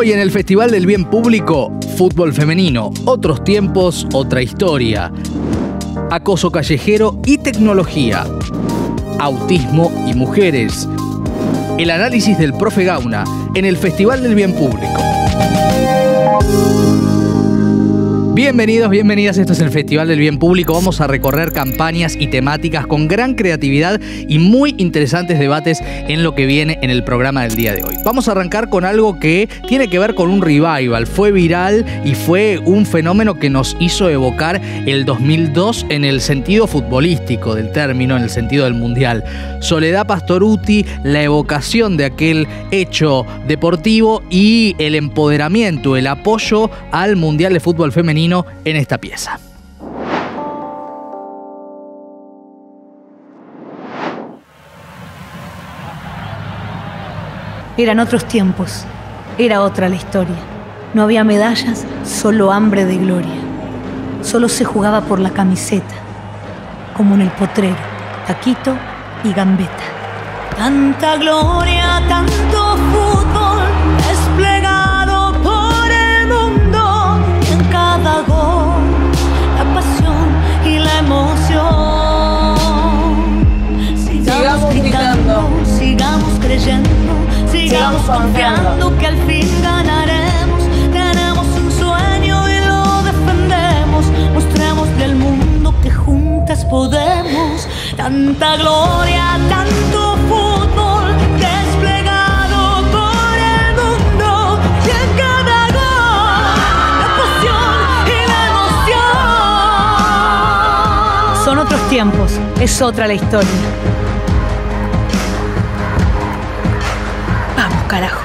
Hoy en el Festival del Bien Público, fútbol femenino, otros tiempos, otra historia. Acoso callejero y tecnología. Autismo y mujeres. El análisis del profe Gauna en el Festival del Bien Público. Bienvenidos, bienvenidas, esto es el Festival del Bien Público. Vamos a recorrer campañas y temáticas con gran creatividad y muy interesantes debates en lo que viene en el programa del día de hoy. Vamos a arrancar con algo que tiene que ver con un revival. Fue viral y fue un fenómeno que nos hizo evocar el 2002 en el sentido futbolístico del término, en el sentido del mundial. Soledad Pastorutti, la evocación de aquel hecho deportivo y el empoderamiento, el apoyo al mundial de fútbol femenino en esta pieza. Eran otros tiempos, era otra la historia. No había medallas, solo hambre de gloria. Solo se jugaba por la camiseta, como en el potrero, taquito y gambeta. Tanta gloria, tanto fútbol desplegado por el mundo, y en cada gol la pasión y la emoción. Sigamos gritando, sigamos creyendo, sigamos confiando que al fin ganaremos. Tenemos un sueño y lo defendemos. Mostrémosle al mundo que juntas podemos. Tanta gloria, tanto fútbol desplegado por el mundo, y en cada gol la pasión y la emoción. Son otros tiempos, es otra la historia. Vamos, carajo.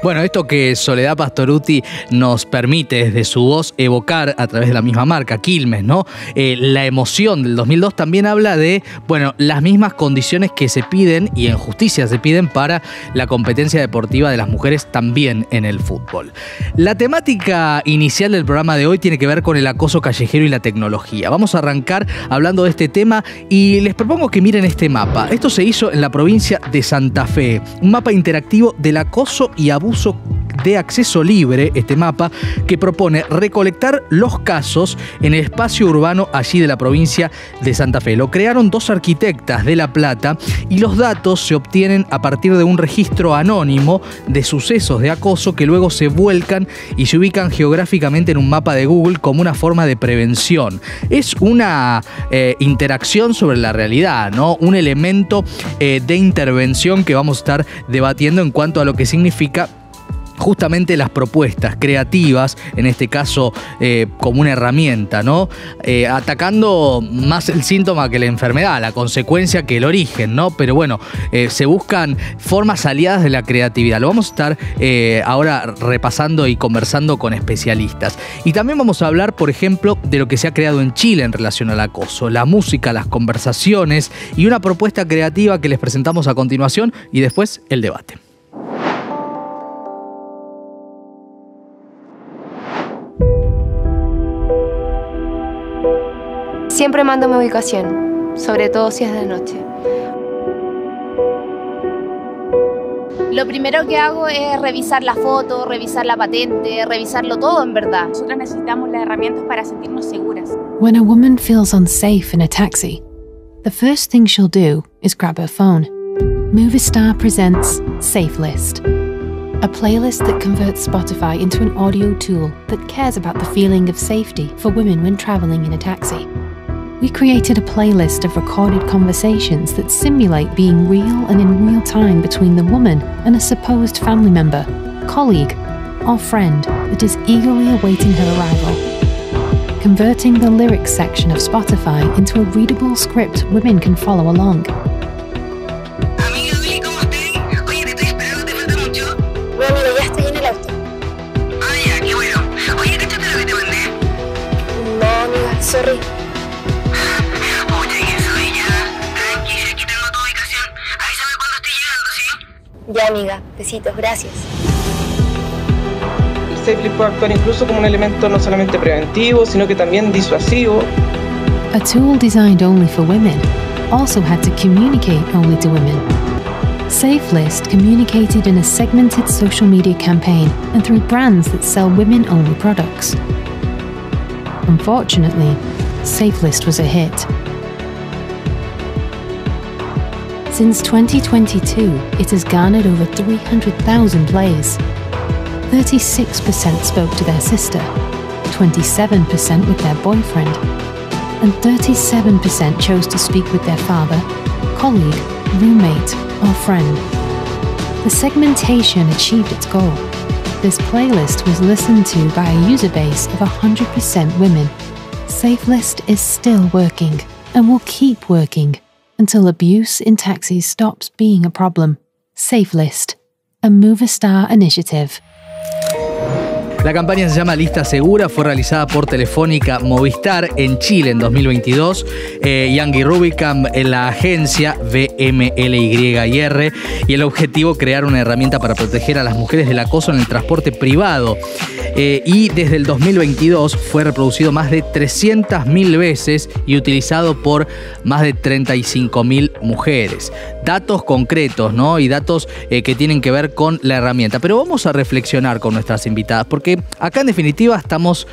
Bueno, esto que Soledad Pastorutti nos permite desde su voz evocar a través de la misma marca, Quilmes, ¿no? La emoción del 2002 también habla de, bueno, las mismas condiciones que se piden y en justicia se piden para la competencia deportiva de las mujeres también en el fútbol. La temática inicial del programa de hoy tiene que ver con el acoso callejero y la tecnología. Vamos a arrancar hablando de este tema y les propongo que miren este mapa. Esto se hizo en la provincia de Santa Fe, un mapa interactivo del acoso y abuso de acceso libre, este mapa, que propone recolectar los casos en el espacio urbano allí de la provincia de Santa Fe. Lo crearon dos arquitectas de La Plata y los datos se obtienen a partir de un registro anónimo de sucesos de acoso que luego se vuelcan y se ubican geográficamente en un mapa de Google como una forma de prevención. Es una interacción sobre la realidad, ¿no? Un elemento de intervención que vamos a estar debatiendo en cuanto a lo que significa justamente las propuestas creativas, en este caso como una herramienta, ¿no? Atacando más el síntoma que la enfermedad, la consecuencia que el origen, ¿no? Pero bueno, se buscan formas aliadas de la creatividad. Lo vamos a estar ahora repasando y conversando con especialistas. Y también vamos a hablar, por ejemplo, de lo que se ha creado en Chile en relación al acoso, la música, las conversaciones y una propuesta creativa que les presentamos a continuación y después el debate. Siempre mando mi ubicación, sobre todo si es de noche. Lo primero que hago es revisar la foto, revisar la patente, revisarlo todo en verdad. Nosotras necesitamos las herramientas para sentirnos seguras. When a woman feels unsafe in a taxi, the first thing she'll do is grab her phone. Movistar presents Safe List, a playlist that converts Spotify into an audio tool that cares about the feeling of safety for women when traveling in a taxi. We created a playlist of recorded conversations that simulate being real and in real time between the woman and a supposed family member, colleague, or friend that is eagerly awaiting her arrival. Converting the lyrics section of Spotify into a readable script women can follow along. Amiga, ¿cómo estás? Oye, te estoy esperando, ¿te falta mucho? Bueno, ya estoy en el auto. Ah, ya, qué bueno. Oye, ¿cachaste lo que te mandé? No, amiga, sorry. Oye, que soy ya. Tranqui, si aquí tengo tu ubicación. Avísame cuando esté llegando, ¿sí? Ya, amiga, besitos, gracias. El Safe List puede actuar incluso como un elemento no solamente preventivo, sino que también disuasivo. A tool designed only for women also had to communicate only to women. SafeList communicated in a segmented social media campaign and through brands that sell women-only products. Unfortunately, SafeList was a hit. Since 2022, it has garnered over 300,000 plays. 36% spoke to their sister, 27% with their boyfriend, and 37% chose to speak with their father, colleague, roommate, or friend. The segmentation achieved its goal. This playlist was listened to by a user base of 100% women. SafeList is still working and will keep working until abuse in taxis stops being a problem. SafeList, a Movistar initiative. La campaña se llama Lista Segura, fue realizada por Telefónica Movistar en Chile en 2022. Young Rubicam en la agencia VMLYR, y el objetivo crear una herramienta para proteger a las mujeres del acoso en el transporte privado. Y desde el 2022 fue reproducido más de 300.000 veces y utilizado por más de 35.000 mujeres. Datos concretos, ¿no? Y datos que tienen que ver con la herramienta. Pero vamos a reflexionar con nuestras invitadas, porque acá en definitiva estamos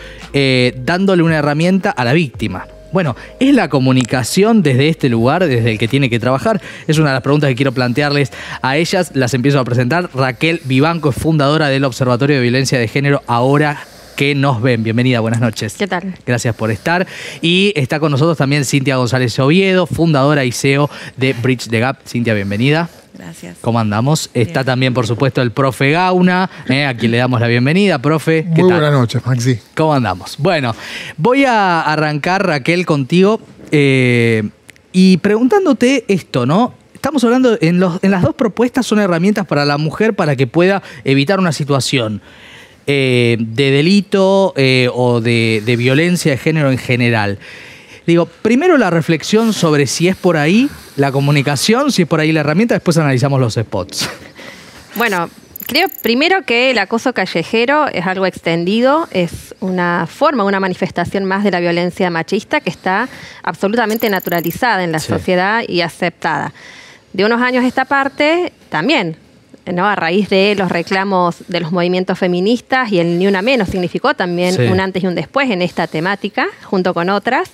dándole una herramienta a la víctima. Bueno, ¿es la comunicación desde este lugar, desde el que tiene que trabajar? Es una de las preguntas que quiero plantearles a ellas. Las empiezo a presentar. Raquel Vivanco es fundadora del Observatorio de Violencia de Género Ahora que nos ven. Bienvenida, buenas noches. ¿Qué tal? Gracias por estar. Y está con nosotros también Cintia González Oviedo, fundadora y CEO de Bridge the Gap. Cintia, bienvenida. Gracias. ¿Cómo andamos? Bien. Está también, por supuesto, el profe Gauna, a quien le damos la bienvenida. Profe, ¿qué tal? Muy buenas noches, Maxi. ¿Cómo andamos? Bueno, voy a arrancar, Raquel, contigo y preguntándote esto, ¿no? Estamos hablando, en las dos propuestas son herramientas para la mujer para que pueda evitar una situación de delito o de violencia de género en general. Digo, primero la reflexión sobre si es por ahí la comunicación, si es por ahí la herramienta, después analizamos los spots. Bueno, creo primero que el acoso callejero es algo extendido, es una forma, una manifestación más de la violencia machista que está absolutamente naturalizada en la sociedad y aceptada. De unos años a esta parte, también, ¿no? A raíz de los reclamos de los movimientos feministas, y el Ni Una Menos significó también un antes y un después en esta temática, junto con otras,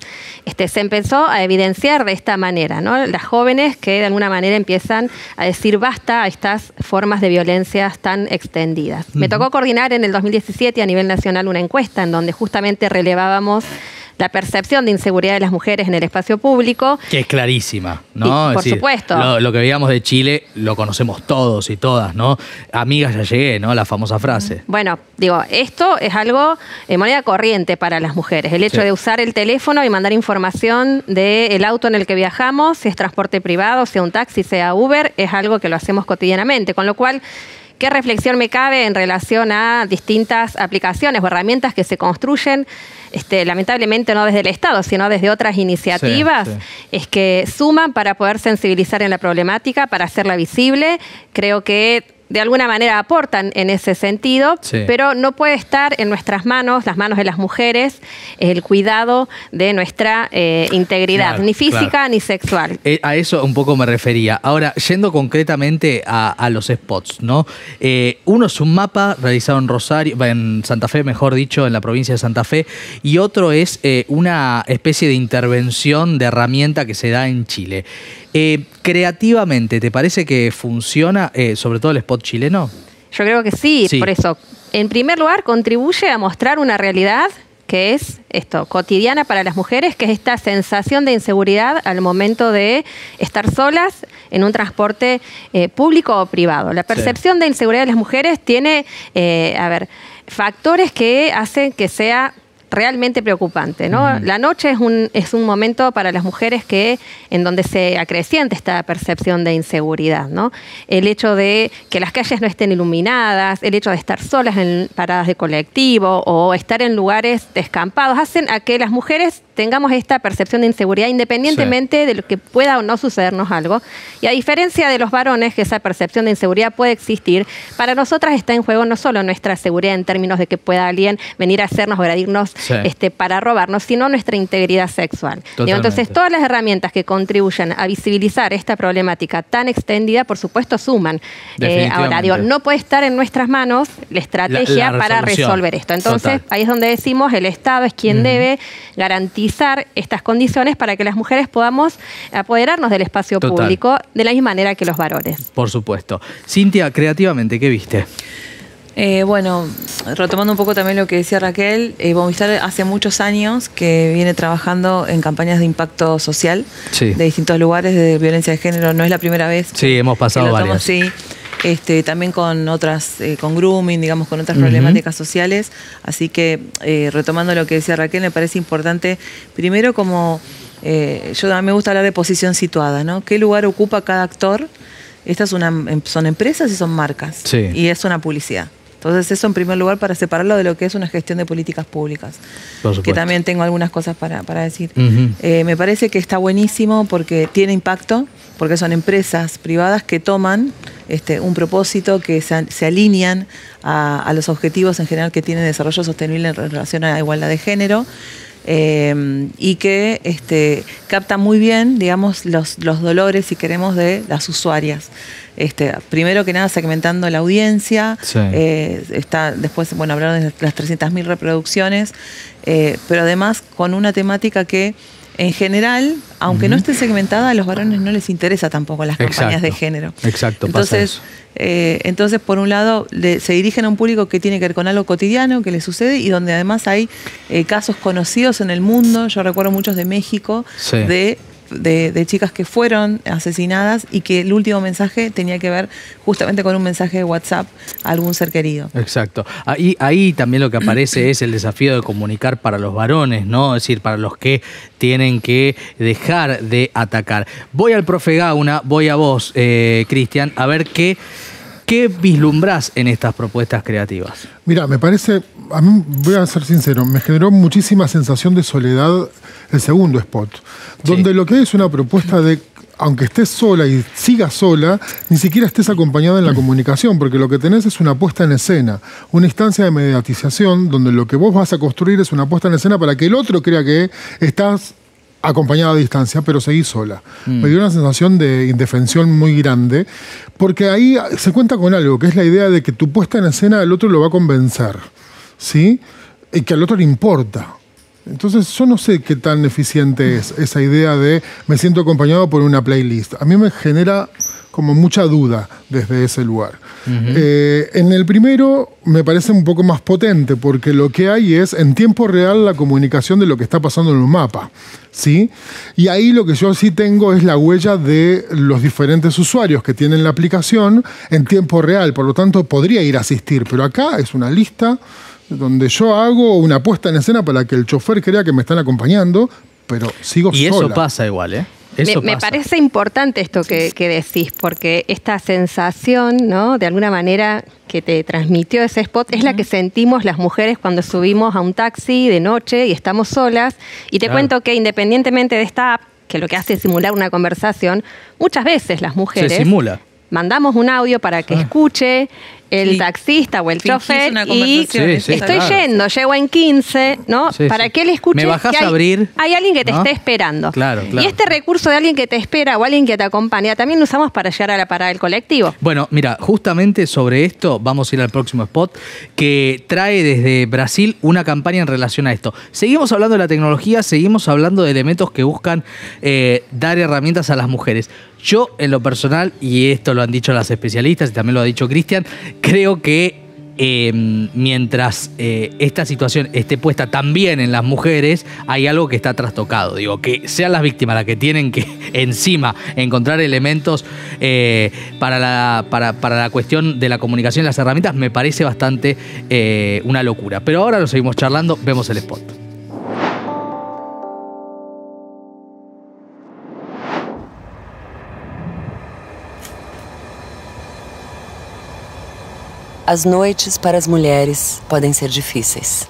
se empezó a evidenciar de esta manera, ¿no? Las jóvenes que de alguna manera empiezan a decir basta a estas formas de violencias tan extendidas. Me tocó coordinar en el 2017 a nivel nacional una encuesta en donde justamente relevábamos la percepción de inseguridad de las mujeres en el espacio público. Que es clarísima, ¿no? Y, por supuesto. Lo que veíamos de Chile lo conocemos todos y todas, ¿no? Amigas, ya llegué, ¿no? La famosa frase. Bueno, digo, esto es algo moneda corriente para las mujeres. El hecho de usar el teléfono y mandar información del auto en el que viajamos, si es transporte privado, sea un taxi, sea Uber, es algo que lo hacemos cotidianamente. Con lo cual, ¿qué reflexión me cabe en relación a distintas aplicaciones o herramientas que se construyen, lamentablemente no desde el Estado, sino desde otras iniciativas, es que suman para poder sensibilizar en la problemática, para hacerla visible? Creo que de alguna manera aportan en ese sentido, pero no puede estar en nuestras manos, las manos de las mujeres, el cuidado de nuestra integridad, ni física ni sexual. A eso un poco me refería. Ahora, yendo concretamente a los spots, ¿no? Uno es un mapa realizado en Rosario, en Santa Fe, mejor dicho, en la provincia de Santa Fe, y otro es una especie de intervención de herramienta que se da en Chile. Creativamente, ¿te parece que funciona, sobre todo el spot chileno? Yo creo que sí, por eso. En primer lugar, contribuye a mostrar una realidad que es cotidiana para las mujeres, que es esta sensación de inseguridad al momento de estar solas en un transporte público o privado. La percepción de inseguridad de las mujeres tiene, factores que hacen que sea realmente preocupante, ¿no? La noche es un momento para las mujeres en donde se acrecienta esta percepción de inseguridad, ¿no? El hecho de que las calles no estén iluminadas, el hecho de estar solas en paradas de colectivo o estar en lugares descampados, hacen a que las mujeres tengamos esta percepción de inseguridad independientemente de lo que pueda o no sucedernos algo. Y a diferencia de los varones, que esa percepción de inseguridad puede existir, para nosotras está en juego no solo nuestra seguridad en términos de que pueda alguien venir a hacernos o agredirnos para robarnos, sino nuestra integridad sexual. Digo, entonces, todas las herramientas que contribuyan a visibilizar esta problemática tan extendida, por supuesto, suman. Ahora, digo, no puede estar en nuestras manos la estrategia para resolver esto. Entonces, ahí es donde decimos, el Estado es quien debe garantizar estas condiciones para que las mujeres podamos apoderarnos del espacio público de la misma manera que los varones. Por supuesto. Cintia, creativamente, ¿qué viste? Bueno, retomando un poco también lo que decía Raquel, Movistar hace muchos años que viene trabajando en campañas de impacto social de distintos lugares de violencia de género. No es la primera vez. Sí, hemos pasado varias. Sí. También con otras, con grooming, digamos, con otras problemáticas sociales. Así que, retomando lo que decía Raquel, me parece importante, primero como, me gusta hablar de posición situada, ¿no? ¿Qué lugar ocupa cada actor? Estas son empresas y son marcas. Y es una publicidad. Entonces, eso en primer lugar para separarlo de lo que es una gestión de políticas públicas. Que también tengo algunas cosas para decir. Me parece que está buenísimo porque tiene impacto, porque son empresas privadas que toman un propósito, que se alinean a los objetivos en general que tiene desarrollo sostenible en relación a la igualdad de género. Y que capta muy bien, digamos, los dolores, si queremos, de las usuarias. Primero que nada, segmentando la audiencia. Después, bueno, hablaron de las 300.000 reproducciones, pero además con una temática que, en general, aunque no esté segmentada, a los varones no les interesa tampoco las campañas de género. Entonces, por un lado, se dirigen a un público que tiene que ver con algo cotidiano que le sucede y donde además hay casos conocidos en el mundo. Yo recuerdo muchos de México, de chicas que fueron asesinadas y que el último mensaje tenía que ver justamente con un mensaje de WhatsApp a algún ser querido. Exacto. Ahí también lo que aparece es el desafío de comunicar para los varones, ¿no? Es decir, para los que tienen que dejar de atacar. Voy al profe Gauna, voy a vos, Cristian, a ver ¿qué vislumbrás en estas propuestas creativas? Mira, me parece, a mí, voy a ser sincero, me generó muchísima sensación de soledad el segundo spot, donde lo que hay es una propuesta de, aunque estés sola y sigas sola, ni siquiera estés acompañada en la comunicación, porque lo que tenés es una puesta en escena, una instancia de mediatización, donde lo que vos vas a construir es una puesta en escena para que el otro crea que estás acompañada a distancia, pero seguís sola. Me dio una sensación de indefensión muy grande, porque ahí se cuenta con algo, que es la idea de que tu puesta en escena el otro lo va a convencer, ¿sí? Y que al otro le importa. Entonces yo no sé qué tan eficiente es esa idea de me siento acompañado por una playlist. A mí me genera como mucha duda desde ese lugar. En el primero me parece un poco más potente porque lo que hay es en tiempo real la comunicación de lo que está pasando en un mapa, ¿sí? Y ahí lo que yo sí tengo es la huella de los diferentes usuarios que tienen la aplicación en tiempo real, por lo tanto podría ir a asistir, pero acá es una lista donde yo hago una puesta en escena para que el chofer crea que me están acompañando, pero sigo sola. Y eso pasa igual, ¿eh? Me parece importante esto que decís, porque esta sensación, ¿no?, de alguna manera que te transmitió ese spot es la que sentimos las mujeres cuando subimos a un taxi de noche y estamos solas. Y te cuento que independientemente de esta app, que lo que hace es simular una conversación, muchas veces las mujeres mandamos un audio para que escuche el taxista o el chofer y estoy yendo, llego en 15, ¿no? Para que él escuche que hay alguien que te esté esperando. Y este recurso de alguien que te espera o alguien que te acompaña también lo usamos para llegar a la parada del colectivo. Bueno, mira, justamente sobre esto vamos a ir al próximo spot que trae desde Brasil una campaña en relación a esto. Seguimos hablando de la tecnología, seguimos hablando de elementos que buscan dar herramientas a las mujeres. Yo, en lo personal, y esto lo han dicho las especialistas y también lo ha dicho Cristian, creo que mientras esta situación esté puesta también en las mujeres, hay algo que está trastocado. Digo, que sean las víctimas las que tienen que encima encontrar elementos para la cuestión de la comunicación y las herramientas, me parece bastante una locura. Pero ahora lo seguimos charlando, vemos el spot. As noites para as mulheres podem ser difíceis.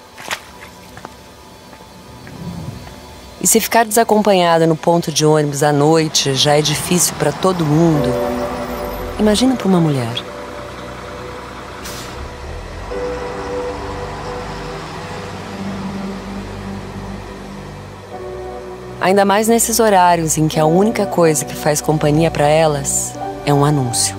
E se ficar desacompanhada no ponto de ônibus à noite já é difícil para todo mundo, imagina para uma mulher. Ainda mais nesses horários em que a única coisa que faz companhia para elas é um anúncio.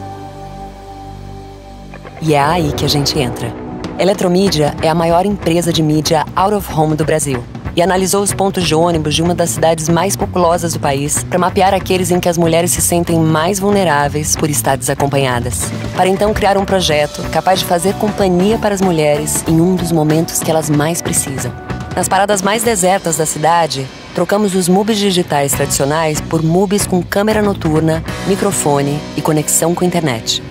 E é aí que a gente entra. Eletromídia é a maior empresa de mídia out of home do Brasil e analisou os pontos de ônibus de uma das cidades mais populosas do país para mapear aqueles em que as mulheres se sentem mais vulneráveis por estar desacompanhadas, para então criar um projeto capaz de fazer companhia para as mulheres em um dos momentos que elas mais precisam. Nas paradas mais desertas da cidade, trocamos os MUBIs digitais tradicionais por MUBIs com câmera noturna, microfone e conexão com internet.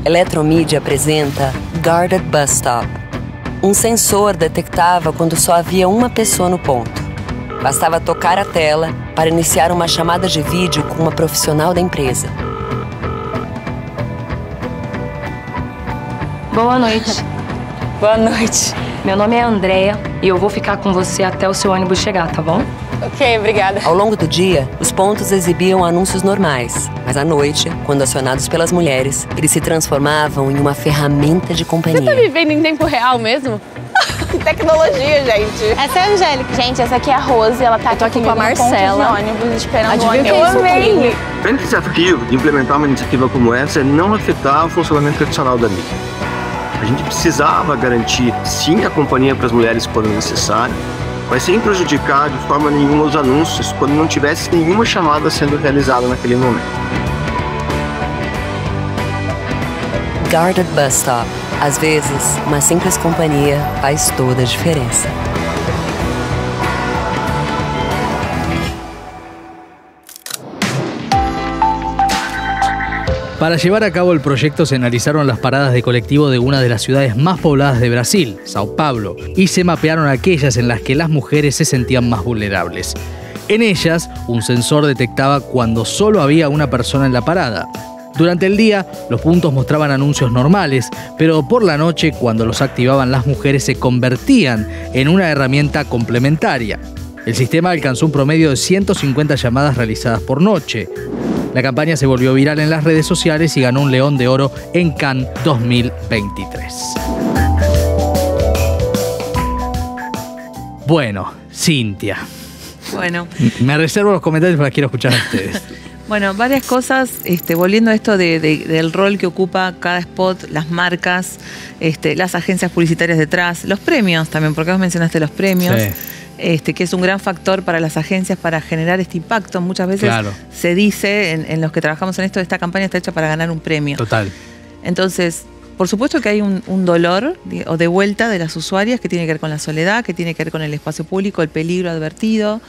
Eletromídia apresenta Guarded Bus Stop. Um sensor detectava quando só havia uma pessoa no ponto. Bastava tocar a tela para iniciar uma chamada de vídeo com uma profissional da empresa. Boa noite. Boa noite. Meu nome é Andréia e eu vou ficar com você até o seu ônibus chegar, tá bom? Ok, obrigada. Ao longo do dia, os pontos exibiam anúncios normais, mas à noite, quando acionados pelas mulheres, eles se transformavam em uma ferramenta de companhia. Você tá vivendo em tempo real mesmo? Que tecnologia, gente. Essa é a Angélica. Gente, essa aqui é a Rose, ela tá aqui com a Marcela. No ônibus, esperando o ônibus. Eu amei. O grande desafio de implementar uma iniciativa como essa é não afetar o funcionamento tradicional da mídia. A gente precisava garantir, sim, a companhia para as mulheres quando necessário, mas sem prejudicar de forma nenhuma os anúncios quando não tivesse nenhuma chamada sendo realizada naquele momento. Guarded Bus Stop. Às vezes, uma simples companhia faz toda a diferença. Para llevar a cabo el proyecto se analizaron las paradas de colectivo de una de las ciudades más pobladas de Brasil, Sao Paulo, y se mapearon aquellas en las que las mujeres se sentían más vulnerables. En ellas, un sensor detectaba cuando solo había una persona en la parada. Durante el día, los puntos mostraban anuncios normales, pero por la noche, cuando los activaban las mujeres, se convertían en una herramienta complementaria. El sistema alcanzó un promedio de 150 llamadas realizadas por noche. La campaña se volvió viral en las redes sociales y ganó un León de Oro en Cannes 2023. Bueno, Cintia. Bueno. Me reservo los comentarios porque quiero escuchar a ustedes. Bueno, varias cosas, volviendo a esto del rol que ocupa cada spot, las marcas, las agencias publicitarias detrás, los premios también, porque vos mencionaste los premios. Sí. Que es un gran factor para las agencias para generar este impacto. Muchas veces se dice, en los que trabajamos en esto, esta campaña está hecha para ganar un premio. Total. Entonces, por supuesto que hay un dolor o de vuelta de las usuarias que tiene que ver con la soledad, que tiene que ver con el espacio público, el peligro advertido.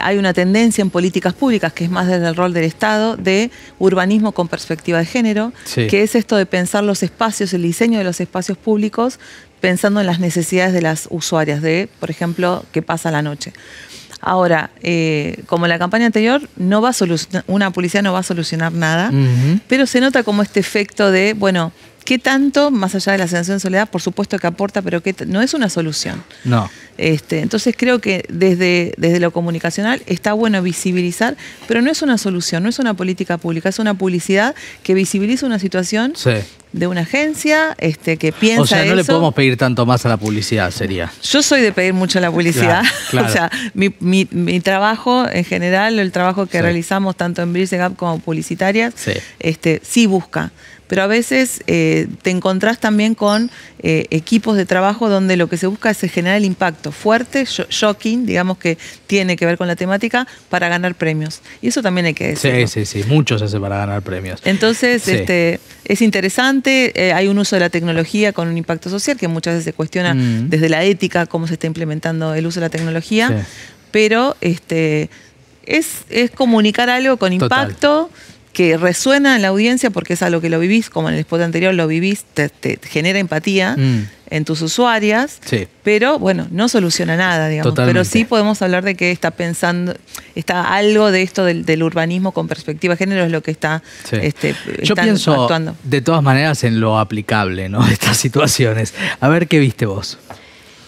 Hay una tendencia en políticas públicas, que es más desde el rol del Estado, de urbanismo con perspectiva de género, que es esto de pensar los espacios, el diseño de los espacios públicos, pensando en las necesidades de las usuarias, de, por ejemplo, qué pasa a la noche. Ahora, como la campaña anterior, no va a una publicidad no va a solucionar nada, pero se nota como este efecto de, bueno, ¿qué tanto, más allá de la sensación de soledad, por supuesto que aporta, pero que no es una solución? No. Entonces creo que desde lo comunicacional está bueno visibilizar, pero no es una solución, no es una política pública, es una publicidad que visibiliza una situación de una agencia que piensa. O sea, no eso. le podemos pedir tanto más a la publicidad, sería. Yo soy de pedir mucho a la publicidad. Claro. O sea, mi trabajo en general, el trabajo que realizamos tanto en Bridge the Gap como publicitarias, sí busca. Pero a veces te encontrás también con equipos de trabajo donde lo que se busca es generar el impacto fuerte, shocking, digamos, que tiene que ver con la temática, para ganar premios. Y eso también hay que decirlo. Sí, mucho se hace para ganar premios. Entonces, es interesante, hay un uso de la tecnología con un impacto social que muchas veces se cuestiona desde la ética, cómo se está implementando el uso de la tecnología, pero es comunicar algo con impacto, que resuena en la audiencia porque es algo que lo vivís, como en el spot anterior lo vivís, te genera empatía en tus usuarias, pero bueno, no soluciona nada, digamos. Totalmente. Pero sí podemos hablar de que está algo de esto del urbanismo con perspectiva de género, es lo que está Yo pienso, actuando. De todas maneras, en lo aplicable, ¿no?, de estas situaciones. A ver, ¿qué viste vos?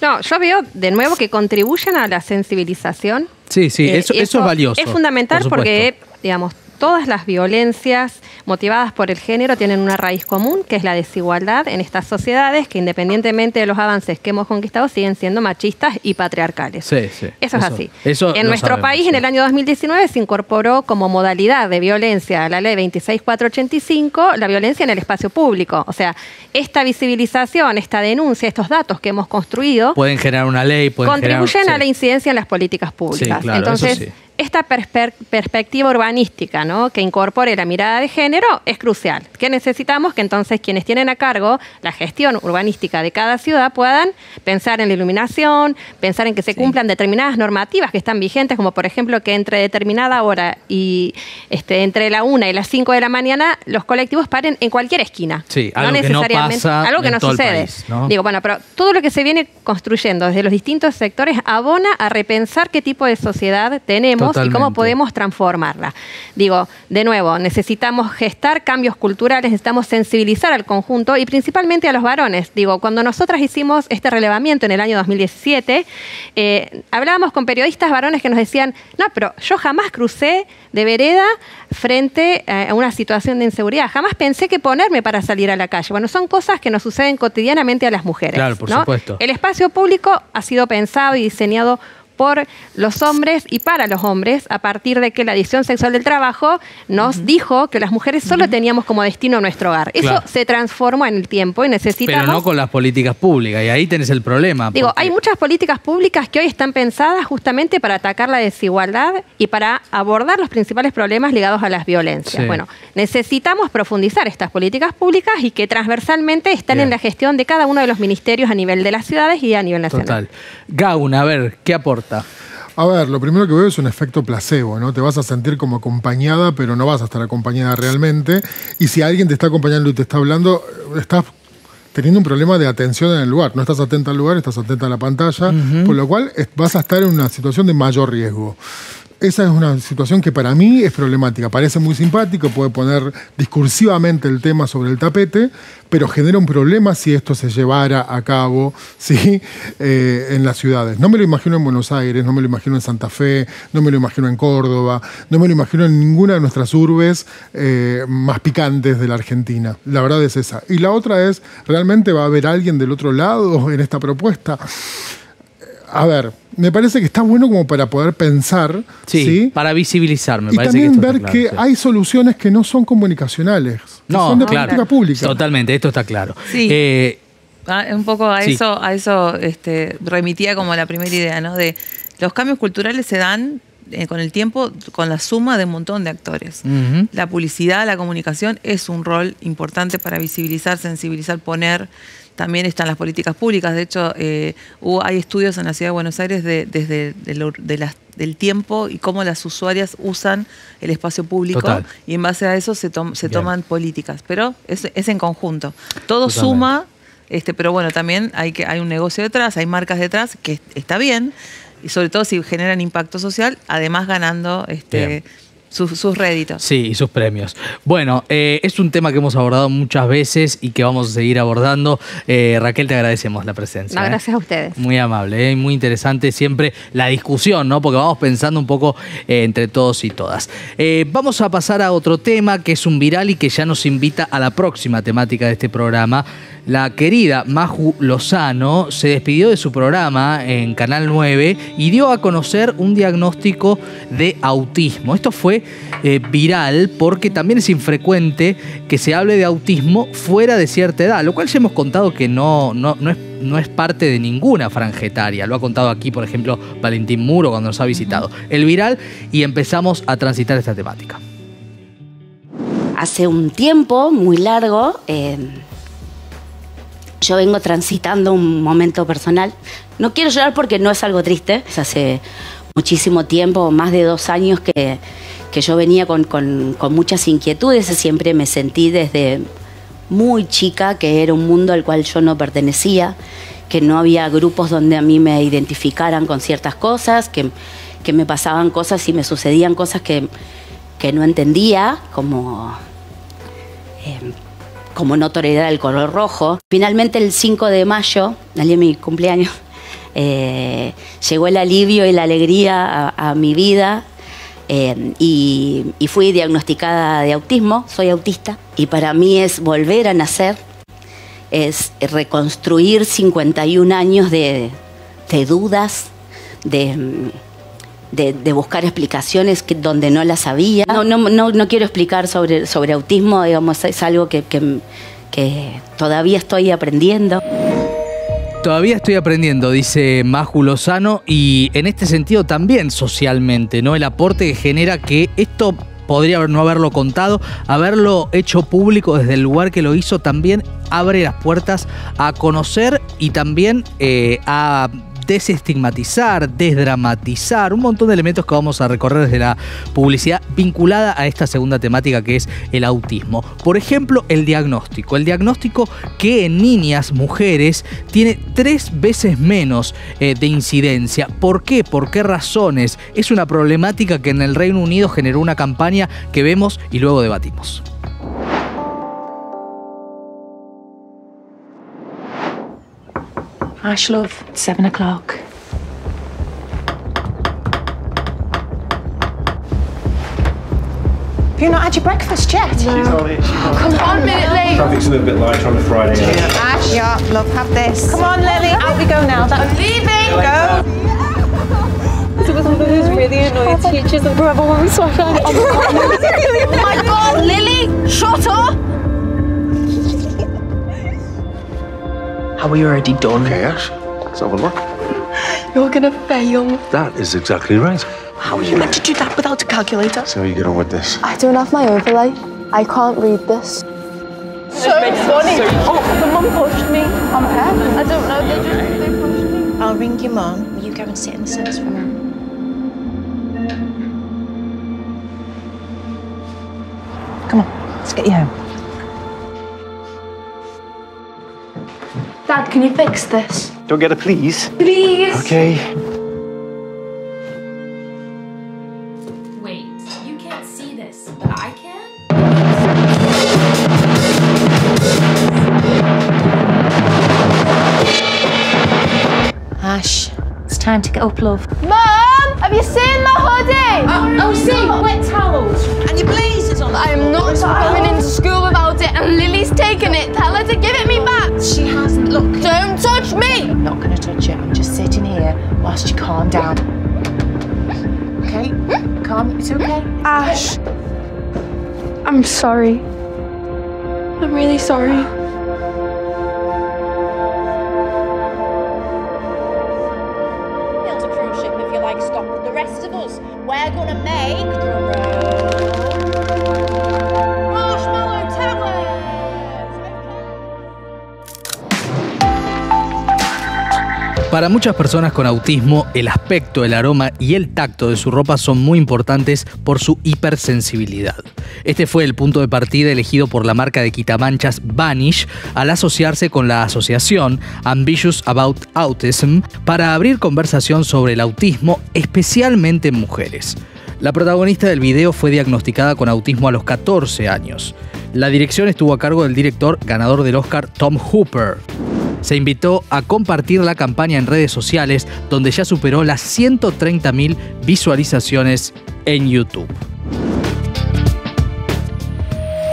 No, yo veo de nuevo que contribuyen a la sensibilización. Sí, eso es valioso. Es fundamental porque, digamos, todas las violencias motivadas por el género tienen una raíz común, que es la desigualdad en estas sociedades que, independientemente de los avances que hemos conquistado, siguen siendo machistas y patriarcales. Sí, sí. Eso es así. Eso en nuestro país, en el año 2019, se incorporó como modalidad de violencia a la ley 26485 la violencia en el espacio público. O sea, esta visibilización, esta denuncia, estos datos que hemos construido pueden generar una ley, contribuyen a la incidencia en las políticas públicas. Sí, claro, entonces, eso sí. Esta perspectiva urbanística, ¿no?, que incorpore la mirada de género es crucial. ¿Qué necesitamos? Que entonces quienes tienen a cargo la gestión urbanística de cada ciudad puedan pensar en la iluminación, pensar en que se cumplan determinadas normativas que están vigentes, como por ejemplo que entre determinada hora y entre la 1 y las 5 de la mañana los colectivos paren en cualquier esquina. Sí, algo no necesariamente, que no pasa algo que en no todo el sucede. país, ¿no? Digo, bueno, pero todo lo que se viene construyendo desde los distintos sectores abona a repensar qué tipo de sociedad tenemos. Totalmente. Y cómo podemos transformarla. Digo, de nuevo, necesitamos gestar cambios culturales, necesitamos sensibilizar al conjunto y principalmente a los varones. Digo, cuando nosotras hicimos este relevamiento en el año 2017, hablábamos con periodistas varones que nos decían, no, pero yo jamás crucé de vereda frente a una situación de inseguridad. Jamás pensé que ponerme para salir a la calle. Bueno, son cosas que nos suceden cotidianamente a las mujeres. Claro, por ¿no? supuesto. El espacio público ha sido pensado y diseñado por los hombres y para los hombres, a partir de que la División Sexual del Trabajo nos dijo que las mujeres solo teníamos como destino nuestro hogar. Eso se transformó en el tiempo y necesitamos... Pero no con las políticas públicas, y ahí tenés el problema. Digo, hay muchas políticas públicas que hoy están pensadas justamente para atacar la desigualdad y para abordar los principales problemas ligados a las violencias. Sí. Bueno, necesitamos profundizar estas políticas públicas y que transversalmente estén en la gestión de cada uno de los ministerios a nivel de las ciudades y a nivel nacional. Total. Gauna, a ver, ¿qué aporta? A ver, lo primero que veo es un efecto placebo, ¿no? Te vas a sentir como acompañada, pero no vas a estar acompañada realmente. Y si alguien te está acompañando y te está hablando, estás teniendo un problema de atención en el lugar. No estás atenta al lugar, estás atenta a la pantalla, por lo cual vas a estar en una situación de mayor riesgo. Esa es una situación que para mí es problemática. Parece muy simpático, puede poner discursivamente el tema sobre el tapete, pero genera un problema si esto se llevara a cabo, ¿sí? En las ciudades. No me lo imagino en Buenos Aires, no me lo imagino en Santa Fe, no me lo imagino en Córdoba, no me lo imagino en ninguna de nuestras urbes más picantes de la Argentina. La verdad es esa. Y la otra es, ¿realmente va a haber alguien del otro lado en esta propuesta? A ver, me parece que está bueno como para poder pensar. Sí, para visibilizar, me parece. Y también que ver claro, que hay soluciones que no son comunicacionales, que son de política pública. Totalmente, esto está claro. Sí. Un poco a eso remitía como la primera idea, ¿no? De los cambios culturales se dan con el tiempo, con la suma de un montón de actores. La publicidad, la comunicación es un rol importante para visibilizar, sensibilizar, poner. También están las políticas públicas. De hecho, hay estudios en la Ciudad de Buenos Aires desde del tiempo y cómo las usuarias usan el espacio público. Total. Y en base a eso se toman políticas. Pero es en conjunto. Todo suma, pero bueno, también hay un negocio detrás, hay marcas detrás, que está bien, y sobre todo si generan impacto social, además ganando sus réditos. Sí, y sus premios. Bueno, es un tema que hemos abordado muchas veces y que vamos a seguir abordando. Raquel, te agradecemos la presencia. No, gracias a ustedes. Muy amable, muy interesante siempre la discusión, ¿no? Porque vamos pensando un poco entre todos y todas. Vamos a pasar a otro tema que es un viral y que ya nos invita a la próxima temática de este programa. La querida Maju Lozano se despidió de su programa en Canal 9 y dio a conocer un diagnóstico de autismo. Esto fue viral porque también es infrecuente que se hable de autismo fuera de cierta edad, lo cual ya hemos contado que no es parte de ninguna franja etaria. Lo ha contado aquí, por ejemplo, Valentín Muro cuando nos ha visitado. El viral, y empezamos a transitar esta temática. Hace un tiempo muy largo... yo vengo transitando un momento personal. No quiero llorar porque no es algo triste. Hace muchísimo tiempo, más de 2 años que yo venía con muchas inquietudes. Siempre me sentí desde muy chica que era un mundo al cual yo no pertenecía, que no había grupos donde a mí me identificaran con ciertas cosas, que me pasaban cosas y me sucedían cosas que no entendía, como no tolerar el color rojo. Finalmente el 5 de mayo, el día de mi cumpleaños, llegó el alivio y la alegría a mi vida. Y fui diagnosticada de autismo, soy autista, y para mí es volver a nacer, es reconstruir 51 años de dudas, de buscar explicaciones donde no las había. No quiero explicar sobre autismo, digamos, es algo que todavía estoy aprendiendo. Todavía estoy aprendiendo, dice Maju Lozano, y en este sentido también socialmente, ¿no? El aporte que genera que esto podría no haberlo contado, haberlo hecho público desde el lugar que lo hizo, también abre las puertas a conocer y también a desestigmatizar, desdramatizar, un montón de elementos que vamos a recorrer desde la publicidad vinculada a esta segunda temática que es el autismo. Por ejemplo, el diagnóstico. El diagnóstico que en niñas, mujeres, tiene 3 veces menos de incidencia. ¿Por qué? ¿Por qué razones? Es una problemática que en el Reino Unido generó una campaña que vemos y luego debatimos. Ash, love, it's 7 o'clock. Have you not had your breakfast yet? No. She's on it. Come on, Lily. Traffic's a little bit lighter on a Friday. Yeah. Ash, yeah, love, have this. Come on, Lily, out we go now. I'm leaving. Go. It was one of those really annoying teachers and forever when we saw her. Oh my God, Lily, shut up. Are we already done? Okay, Ash, let's have a look. You're gonna fail. That is exactly right. How are you meant to do that without a calculator? So how you get on with this? I don't have my overlay. I can't read this. So funny. Oh, someone pushed me on my head. I don't know, they pushed me. I'll ring your mum. Will you go and sit in the service room? Come on, let's get you home. Dad, can you fix this? Don't get a please. Please. Okay. Wait, you can't see this, but I can? Ash, it's time to get up, love. Mum, have you seen my hoodie? Oh, see, wet towels. And your blazers on. I am not coming into school without it, and Lily's taken it. Tell her to give it me back. She hasn't. Look. Don't touch me. I'm not going to touch it. I'm just sitting here whilst you calm down. Okay? Calm. It's okay. Ash, I'm sorry. I'm really sorry. Build a cruise ship if you like, stop the rest of us. We're gonna make Marshmallow Towers. Para muchas personas con autismo, el aspecto, el aroma y el tacto de su ropa son muy importantes por su hipersensibilidad. Este fue el punto de partida elegido por la marca de quitamanchas Vanish al asociarse con la asociación Ambitious About Autism para abrir conversación sobre el autismo, especialmente en mujeres. La protagonista del video fue diagnosticada con autismo a los 14 años. La dirección estuvo a cargo del director ganador del Oscar Tom Hooper. Se invitó a compartir la campaña en redes sociales, donde ya superó las 130.000 visualizaciones en YouTube.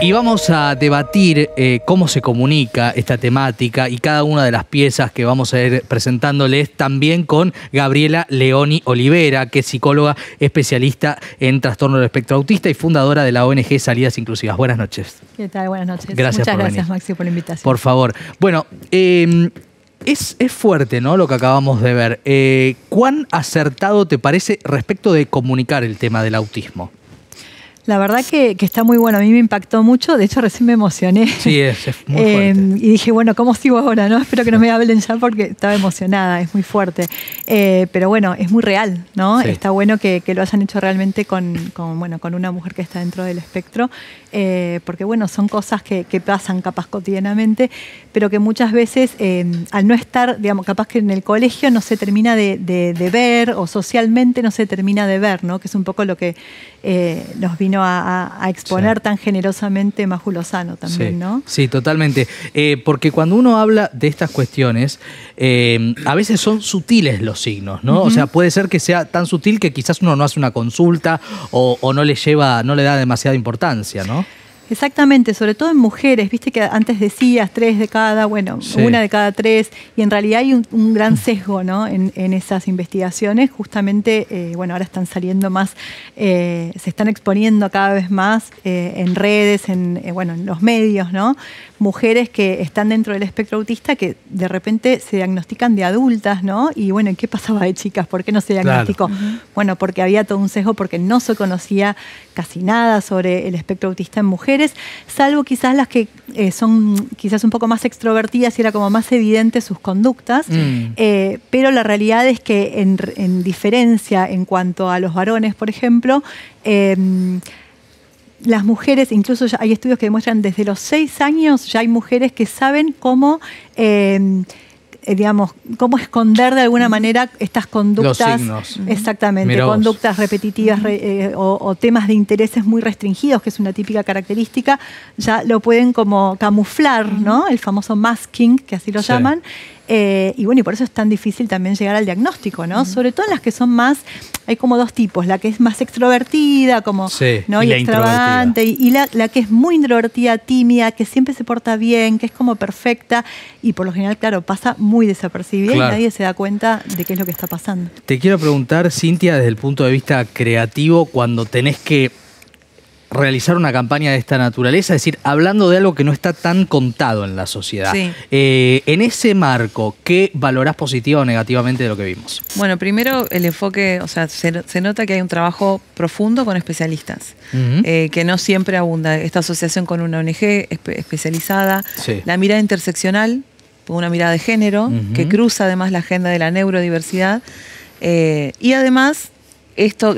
Y vamos a debatir cómo se comunica esta temática y cada una de las piezas que vamos a ir presentándoles también con Gabriela Leoni Olivera, que es psicóloga especialista en trastorno del espectro autista y fundadora de la ONG Salidas Inclusivas. Buenas noches. ¿Qué tal? Buenas noches. Gracias Muchas por gracias, venir. Maxi, por la invitación. Por favor. Bueno, es fuerte, ¿no?, lo que acabamos de ver. ¿Cuán acertado te parece respecto de comunicar el tema del autismo? La verdad que está muy bueno. A mí me impactó mucho. De hecho, recién me emocioné. Sí, es muy fuerte. Y dije, bueno, ¿cómo sigo ahora? ¿No? Espero que no me hablen ya porque estaba emocionada. Es muy fuerte. Pero bueno, es muy real, ¿no? Sí. Está bueno que lo hayan hecho realmente con una mujer que está dentro del espectro. Porque bueno, son cosas que pasan capaz cotidianamente, pero que muchas veces al no estar, digamos, capaz que en el colegio no se termina de ver, o socialmente no se termina de ver, ¿no? Que es un poco lo que nos vino vino a exponer tan generosamente Maju Lozano también, ¿no? Sí, totalmente. Porque cuando uno habla de estas cuestiones, a veces son sutiles los signos, ¿no? O sea, puede ser que sea tan sutil que quizás uno no hace una consulta o no le da demasiada importancia, ¿no? Exactamente, sobre todo en mujeres, viste que antes decías 3 de cada, bueno, 1 de cada 3, y en realidad hay un gran sesgo, ¿no? en esas investigaciones, justamente, bueno, ahora están saliendo más, se están exponiendo cada vez más en redes, en los medios, ¿no? Mujeres que están dentro del espectro autista que de repente se diagnostican de adultas, ¿no? Y bueno, ¿qué pasaba de chicas? ¿Por qué no se diagnosticó? Claro. Bueno, porque había todo un sesgo, porque no se conocía casi nada sobre el espectro autista en mujeres, salvo quizás las que son quizás un poco más extrovertidas y era como más evidente sus conductas, pero la realidad es que en diferencia en cuanto a los varones, por ejemplo, las mujeres, incluso ya hay estudios que demuestran desde los 6 años ya hay mujeres que saben cómo, digamos, cómo esconder de alguna manera estas conductas. Los signos. Exactamente, conductas repetitivas o temas de intereses muy restringidos, que es una típica característica, ya lo pueden como camuflar, ¿no? El famoso masking, que así lo llaman. Y bueno, y por eso es tan difícil también llegar al diagnóstico, ¿no? Sobre todo en las que son más, hay como 2 tipos, la que es más extrovertida, como, ¿no? y extravagante, y la que es muy introvertida, tímida, que siempre se porta bien, que es como perfecta, y por lo general, claro, pasa muy desapercibida y nadie se da cuenta de qué es lo que está pasando. Te quiero preguntar, Cintia, desde el punto de vista creativo, cuando tenés que realizar una campaña de esta naturaleza, es decir, hablando de algo que no está tan contado en la sociedad. Sí. En ese marco, ¿qué valorás positiva o negativamente de lo que vimos? Bueno, primero el enfoque, o sea, se nota que hay un trabajo profundo con especialistas, que no siempre abunda. Esta asociación con una ONG especializada, la mirada interseccional, una mirada de género, que cruza además la agenda de la neurodiversidad, y además esto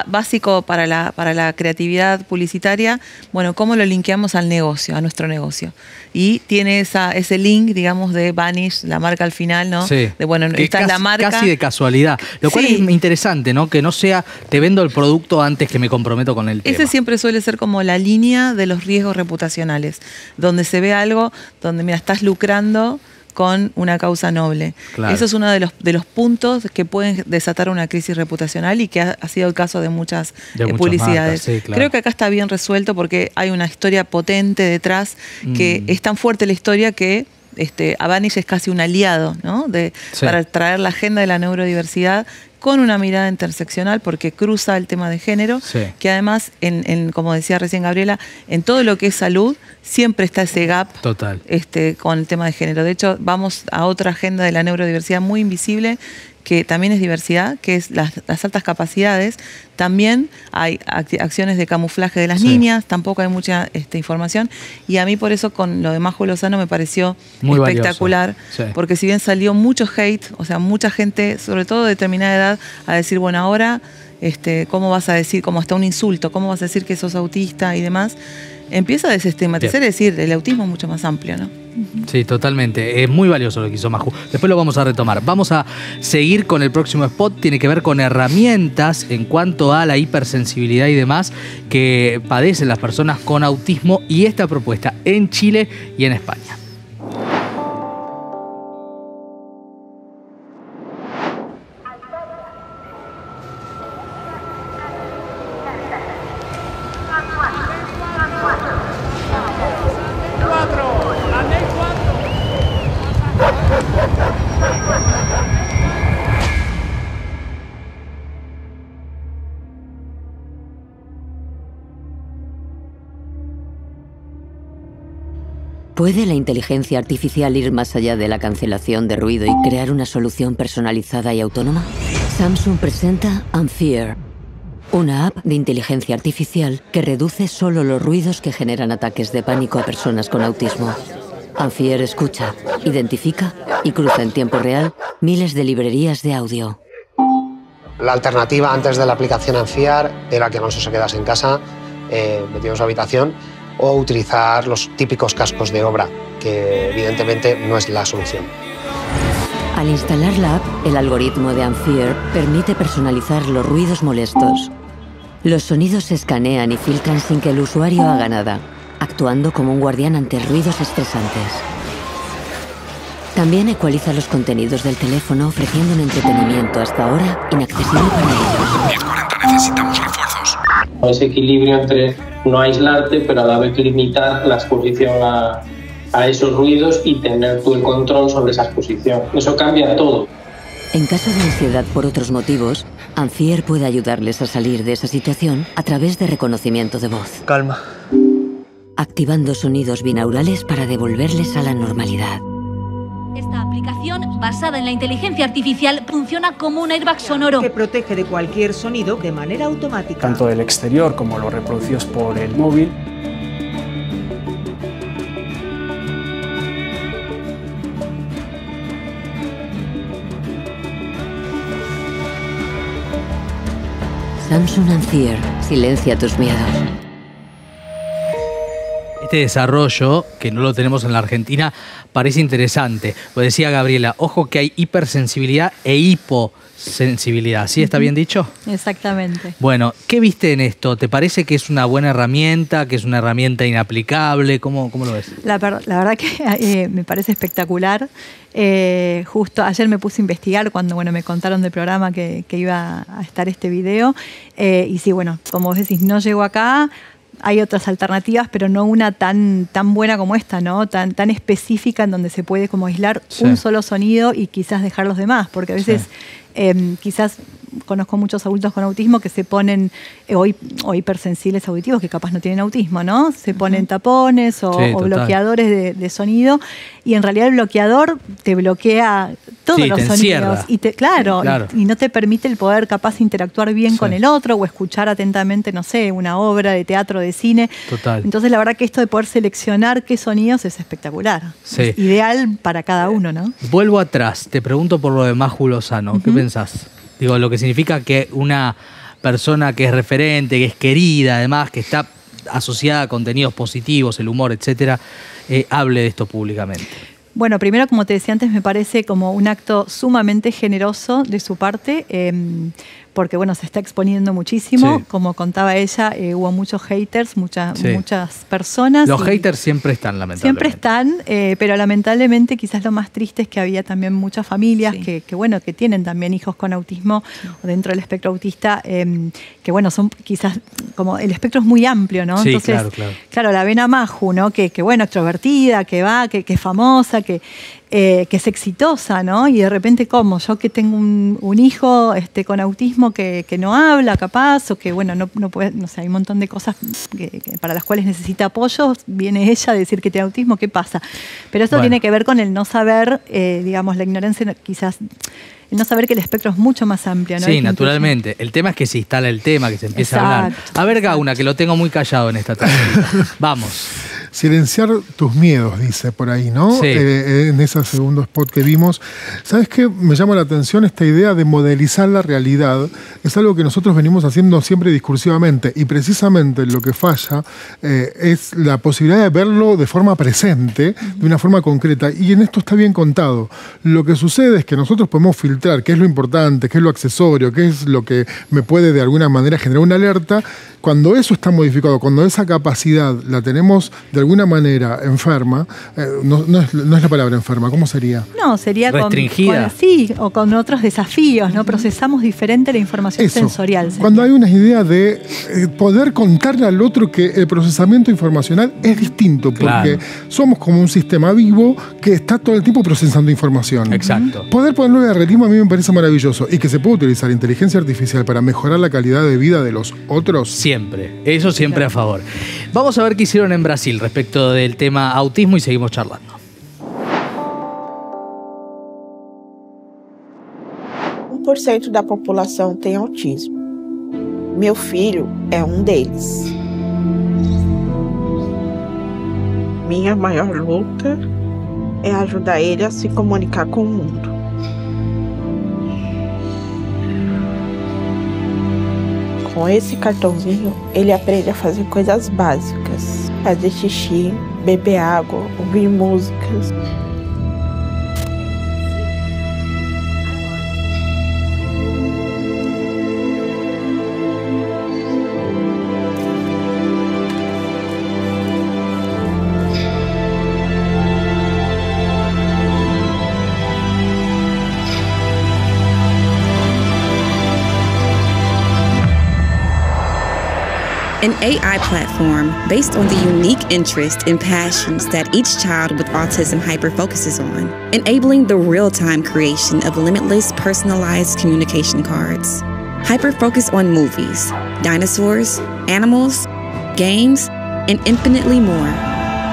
básico para la creatividad publicitaria, bueno, cómo lo linkeamos al negocio, a nuestro negocio. Y tiene ese link, digamos, de Vanish, la marca al final, ¿no? Sí. De, bueno, esta es la marca. Casi de casualidad. Lo cual es interesante, ¿no? Que no sea, te vendo el producto antes que me comprometo con el tema. Ese siempre suele ser como la línea de los riesgos reputacionales, donde se ve algo, donde, mira, estás lucrando con una causa noble. Claro. Eso es uno de los puntos que pueden desatar una crisis reputacional y que ha sido el caso de muchas publicidades. Marcas, claro. Creo que acá está bien resuelto porque hay una historia potente detrás, que es tan fuerte la historia que a Vanish es casi un aliado, ¿no? Para traer la agenda de la neurodiversidad con una mirada interseccional, porque cruza el tema de género, que además, como decía recién Gabriela, en todo lo que es salud, siempre está ese gap total con el tema de género. De hecho, vamos a otra agenda de la neurodiversidad muy invisible, que también es diversidad, que es las altas capacidades. También hay acciones de camuflaje de las niñas, tampoco hay mucha información. Y a mí por eso con lo de Maju Lozano me pareció muy espectacular, porque si bien salió mucho hate, o sea, mucha gente, sobre todo de determinada edad, a decir, bueno, ahora, ¿cómo vas a decir, como hasta un insulto, cómo vas a decir que sos autista y demás? Empieza a desestigmatizar, es decir, el autismo es mucho más amplio, ¿no? Sí, totalmente. Es muy valioso lo que hizo Maju. Después lo vamos a retomar. Vamos a seguir con el próximo spot. Tiene que ver con herramientas en cuanto a la hipersensibilidad y demás que padecen las personas con autismo y esta propuesta en Chile y en España. ¿Puede la inteligencia artificial ir más allá de la cancelación de ruido y crear una solución personalizada y autónoma? Samsung presenta Ampere, una app de inteligencia artificial que reduce solo los ruidos que generan ataques de pánico a personas con autismo. Ampere escucha, identifica y cruza en tiempo real miles de librerías de audio. La alternativa antes de la aplicación Ampere era que Alonso se quedase en casa, metido en su habitación, o utilizar los típicos cascos de obra, que evidentemente no es la solución. Al instalar la app, el algoritmo de Ampere permite personalizar los ruidos molestos. Los sonidos se escanean y filtran sin que el usuario haga nada, actuando como un guardián ante ruidos estresantes. También ecualiza los contenidos del teléfono, ofreciendo un entretenimiento hasta ahora inaccesible para ellos. 1040, necesitamos refuerzos. Ese equilibrio entre no aislarte, pero a la vez limitar la exposición a esos ruidos y tener tú el control sobre esa exposición. Eso cambia todo. En caso de ansiedad por otros motivos, Amphier puede ayudarles a salir de esa situación a través de reconocimiento de voz. Calma. Activando sonidos binaurales para devolverles a la normalidad. Esta aplicación, basada en la inteligencia artificial, funciona como un airbag sonoro que protege de cualquier sonido de manera automática. Tanto del exterior como los reproducidos por el móvil. Samsung Amphier, silencia tus miedos. Este desarrollo, que no lo tenemos en la Argentina, parece interesante. Lo decía Gabriela, ojo que hay hipersensibilidad e hiposensibilidad. ¿Sí está bien dicho? Exactamente. Bueno, ¿qué viste en esto? ¿Te parece que es una buena herramienta, que es una herramienta inaplicable? ¿Cómo lo ves? La verdad que me parece espectacular. Justo ayer me puse a investigar cuando me contaron del programa que iba a estar este video. Y sí, bueno, como vos decís, no llegó acá. Hay otras alternativas, pero no una tan buena como esta, ¿no? Tan específica en donde se puede como aislar un solo sonido y quizás dejar los demás, porque a veces quizás conozco muchos adultos con autismo que se ponen, o hipersensibles auditivos que capaz no tienen autismo, ¿no? Se ponen tapones o bloqueadores de sonido, y en realidad el bloqueador te bloquea todos los sonidos. Y claro. Y no te permite el poder capaz interactuar bien con el otro o escuchar atentamente, no sé, una obra de teatro, de cine. Total. Entonces la verdad que esto de poder seleccionar qué sonidos es espectacular. Sí. Es ideal para cada uno, ¿no? Vuelvo atrás, te pregunto por lo de Maju Lozano. ¿Qué pensás? Digo, lo que significa que una persona que es referente, que es querida, además, que está asociada a contenidos positivos, el humor, etcétera, hable de esto públicamente. Bueno, primero, como te decía antes, me parece como un acto sumamente generoso de su parte, porque bueno, se está exponiendo muchísimo. Sí. Como contaba ella, hubo muchos haters, muchas personas. Los haters siempre están, lamentablemente. Siempre están, pero lamentablemente quizás lo más triste es que había también muchas familias que tienen también hijos con autismo o dentro del espectro autista, que bueno, son quizás como el espectro es muy amplio, ¿no? Sí, entonces, claro, la ven a Maju, ¿no? Que bueno, extrovertida, que va, que es famosa, que es exitosa, ¿no? Y de repente, ¿cómo? Yo que tengo un hijo con autismo que no habla, capaz, o que, bueno, no puede, no sé, hay un montón de cosas para las cuales necesita apoyo, viene ella a decir que tiene autismo, ¿qué pasa? Pero eso tiene que ver con el no saber, digamos, la ignorancia, quizás, el no saber que el espectro es mucho más amplio, ¿no? Sí, naturalmente. El tema es que se instala el tema, que se empieza a hablar. A ver, Gauna, que lo tengo muy callado en esta tarde. Vamos. Silenciar tus miedos, dice por ahí, ¿no? Sí. En ese segundo spot que vimos. ¿Sabes qué? Me llama la atención esta idea de modelizar la realidad. Es algo que nosotros venimos haciendo siempre discursivamente, y precisamente lo que falla es la posibilidad de verlo de forma presente, de una forma concreta. Y en esto está bien contado. Lo que sucede es que nosotros podemos filtrar qué es lo importante, qué es lo accesorio, qué es lo que me puede de alguna manera generar una alerta. Cuando eso está modificado, cuando esa capacidad la tenemos de alguna manera enferma, no es la palabra enferma, ¿cómo sería? No, sería restringida. O con otros desafíos, ¿no? Procesamos diferente la información sensorial. Cuando hay una idea de poder contarle al otro que el procesamiento informacional es distinto, porque somos como un sistema vivo que está todo el tiempo procesando información. Exacto. Poder ponerlo de ritmo a mí me parece maravilloso, y que se puede utilizar inteligencia artificial para mejorar la calidad de vida de los otros. Siempre, eso siempre a favor. Vamos a ver qué hicieron en Brasil respecto del tema autismo y seguimos charlando. 1% da população tem autismo. Meu filho é deles. Minha maior luta é ajudar ele a se comunicar com o mundo. Com esse cartãozinho, ele aprende a fazer coisas básicas. Fazer xixi, beber água, ouvir músicas. an AI platform based on the unique interests and passions that each child with autism hyper-focuses on, enabling the real-time creation of limitless personalized communication cards. Hyper-focus on movies, dinosaurs, animals, games, and infinitely more.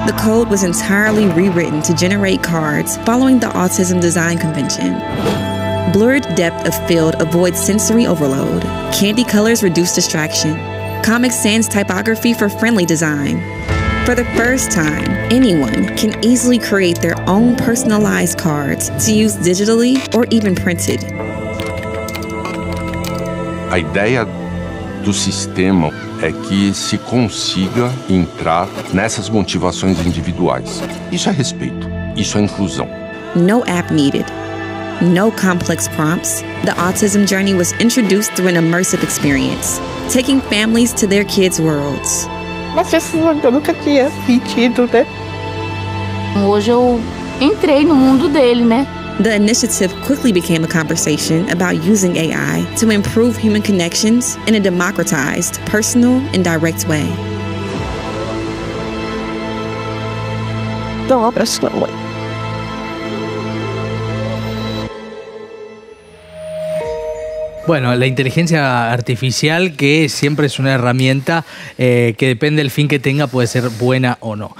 The code was entirely rewritten to generate cards following the Autism Design Convention. Blurred depth of field avoids sensory overload. Candy colors reduce distraction. Comic Sans typography for friendly design. For the first time, anyone can easily create their own personalized cards to use digitally or even printed. A ideia do sistema é que se consiga entrar nessas motivações individuais. Isso é respeito, isso é inclusão. No app needed. No complex prompts. The autism journey was introduced through an immersive experience, taking families to their kids' worlds. Mas isso eu nunca tinha sentido, né? Hoje eu entrei no mundo dele, né? The initiative quickly became a conversation about using AI to improve human connections in a democratized, personal, and direct way. Não, abraço não, mãe. Bueno, la inteligencia artificial, que siempre es una herramienta que depende del fin que tenga, puede ser buena o no.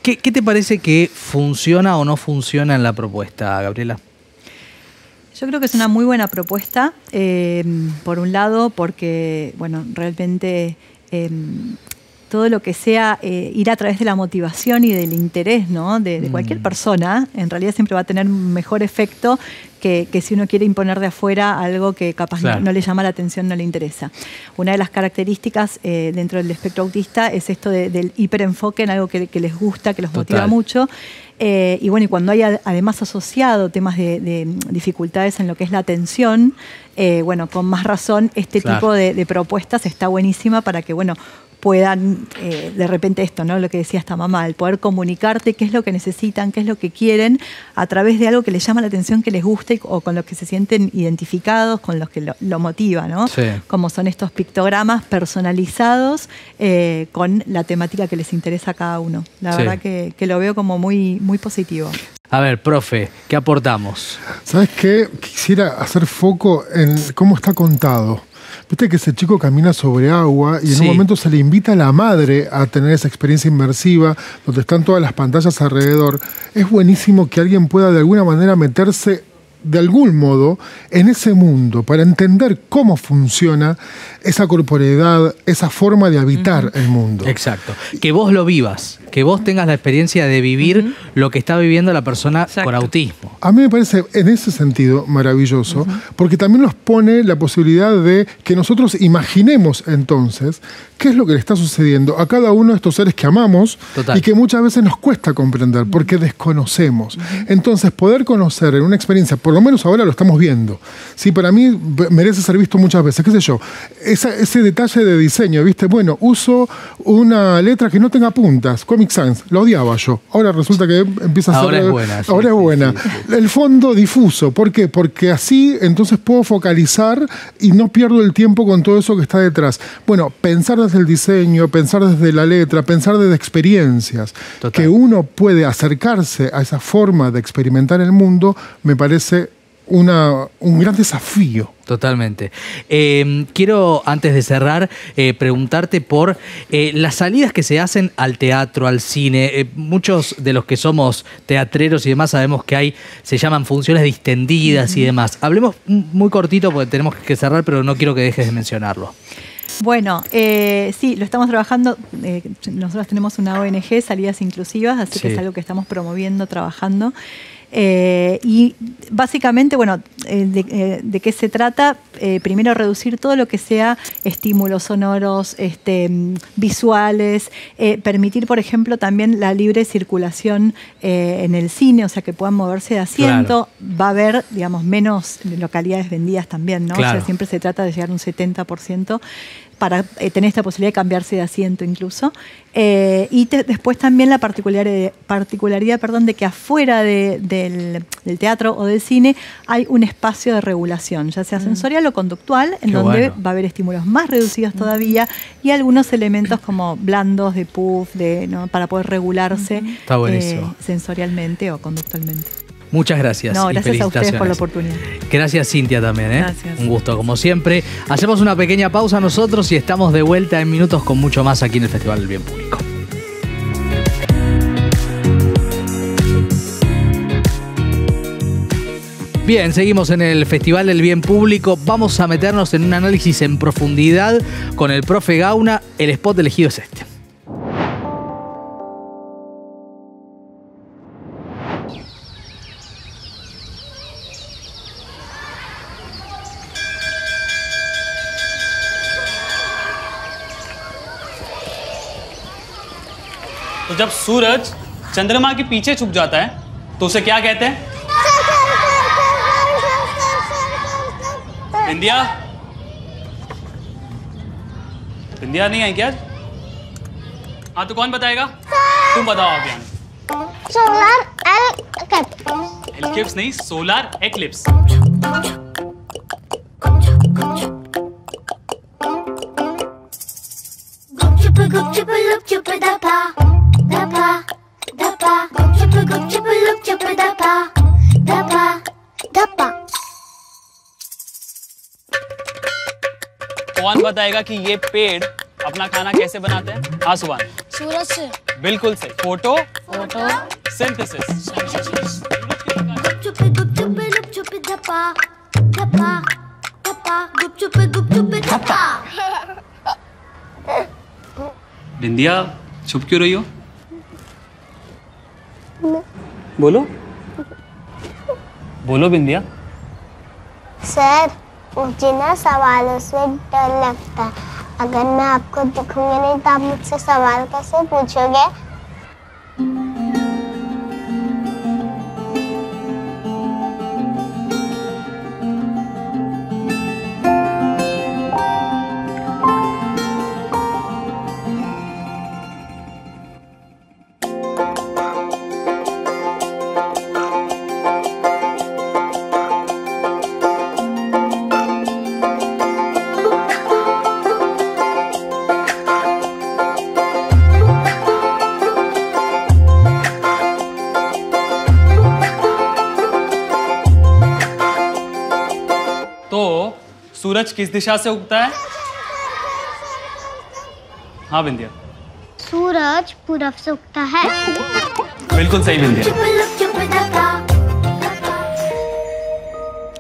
¿Qué te parece que funciona o no funciona en la propuesta, Gabriela? Yo creo que es una muy buena propuesta, por un lado, porque bueno, realmente todo lo que sea ir a través de la motivación y del interés, ¿no? de cualquier persona, en realidad siempre va a tener un mejor efecto que si uno quiere imponer de afuera algo que capaz claro. no le llama la atención, no le interesa. Una de las características dentro del espectro autista es esto del hiperenfoque en algo que les gusta, que los motiva mucho. Y bueno, y cuando hay además asociado temas de dificultades en lo que es la atención, bueno, con más razón este tipo de propuestas está buenísima para que, bueno, puedan, de repente esto, ¿no? Lo que decía esta mamá, el poder comunicarte qué es lo que necesitan, qué es lo que quieren, a través de algo que les llama la atención, que les gusta o con los que se sienten identificados, con los que lo motiva, ¿no? Sí. Como son estos pictogramas personalizados con la temática que les interesa a cada uno. La verdad que lo veo como muy, muy positivo. A ver, profe, ¿qué aportamos? ¿Sabes qué? Quisiera hacer foco en cómo está contado. Viste que ese chico camina sobre agua y en un momento se le invita a la madre a tener esa experiencia inmersiva donde están todas las pantallas alrededor. Es buenísimo que alguien pueda de alguna manera meterse de algún modo en ese mundo para entender cómo funciona esa corporeidad, esa forma de habitar el mundo. Exacto. Que vos lo vivas, que vos tengas la experiencia de vivir lo que está viviendo la persona con autismo. A mí me parece en ese sentido maravilloso, porque también nos pone la posibilidad de que nosotros imaginemos entonces qué es lo que le está sucediendo a cada uno de estos seres que amamos y que muchas veces nos cuesta comprender porque desconocemos. Entonces poder conocer en una experiencia, por lo menos ahora lo estamos viendo, sí, para mí merece ser visto muchas veces, qué sé yo, ese detalle de diseño, ¿viste? Bueno, uso una letra que no tenga puntas, Comic Sans, lo odiaba yo. Ahora resulta que empieza a ser... Ahora es buena. Ahora es buena. El fondo difuso, ¿por qué? Porque así entonces puedo focalizar y no pierdo el tiempo con todo eso que está detrás. Bueno, pensar desde el diseño, pensar desde la letra, pensar desde experiencias, que uno puede acercarse a esa forma de experimentar el mundo, me parece un gran desafío. Totalmente. Quiero, antes de cerrar, preguntarte por las salidas que se hacen al teatro, al cine. Muchos de los que somos teatreros y demás sabemos que se llaman funciones distendidas y demás. Hablemos muy cortito porque tenemos que cerrar, pero no quiero que dejes de mencionarlo. Bueno, sí, lo estamos trabajando. Nosotros tenemos una ONG, Salidas Inclusivas, así que es algo que estamos promoviendo, trabajando. Y básicamente, bueno, ¿de qué se trata? Primero, reducir todo lo que sea estímulos sonoros, visuales, permitir, por ejemplo, también la libre circulación en el cine, o sea, que puedan moverse de asiento. Claro. Va a haber, digamos, menos localidades vendidas también, ¿no? Claro. O sea, siempre se trata de llegar a un 70%. para tener esta posibilidad de cambiarse de asiento incluso. Y después también la particularidad de que afuera del teatro o del cine hay un espacio de regulación, ya sea sensorial o conductual, en donde va a haber estímulos más reducidos todavía y algunos elementos como blandos de puff, ¿no? para poder regularse sensorialmente o conductualmente. Muchas gracias. No, gracias a ustedes por la oportunidad. Gracias, Cintia, también. Gracias. Un gusto, como siempre. Hacemos una pequeña pausa nosotros y estamos de vuelta en minutos con mucho más aquí en el Festival del Bien Público. Bien, seguimos en el Festival del Bien Público. Vamos a meternos en un análisis en profundidad con el profe Gauna. El spot elegido es este. तो जब सूरज चंद्रमा के पीछे छुप जाता है तो उसे क्या कहते हैं? बिंदिया? बिंदिया नहीं आई क्या? हाँ तो कौन बताएगा? तुम बताओ आप यार। Solar eclipse. एक्लिप्स नहीं, सोलर एक्लिप्स। गुपचुप लुप चुप दपा दपा दपा गुपचुप लुप चुप दपा दपा दपा। कौन बताएगा कि ये पेड़ अपना खाना कैसे बनाते हैं? हाँ सुभान। सूरज से। बिल्कुल सही। Photo synthesis. गुपचुप लुप चुप दपा दपा दपा गुपचुप दपा। बिंदिया छुप क्यों रही हो? बोलो बोलो बिंदिया। सर मुझे ना सवालों से डर लगता है। अगर मैं आपको दिखूंगी नहीं तो आप मुझसे सवाल कैसे पूछोगे? सूरज किस दिशा से उगता है? हाँ बिंदिया। सूरज पूरब से उगता है। बिल्कुल सही बिंदिया।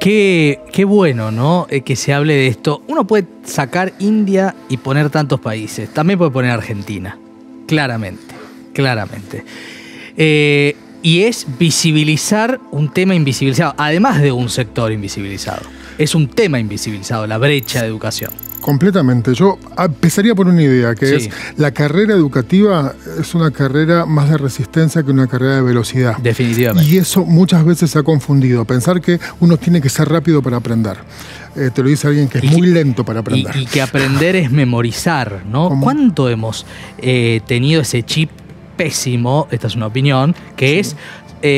Qué bueno, ¿no? Que se hable de esto. Uno puede sacar India y poner tantos países. También puede poner Argentina. Claramente. Y es visibilizar un tema invisibilizado, además de un sector invisibilizado. Es un tema invisibilizado, la brecha de educación. Completamente. Yo empezaría por una idea, que es la carrera educativa es una carrera más de resistencia que una carrera de velocidad. Definitivamente. Y eso muchas veces se ha confundido. Pensar que uno tiene que ser rápido para aprender. Te lo dice alguien que es muy lento para aprender. Y que aprender es memorizar, ¿no? ¿Cuánto hemos tenido ese chip pésimo, esta es una opinión, que es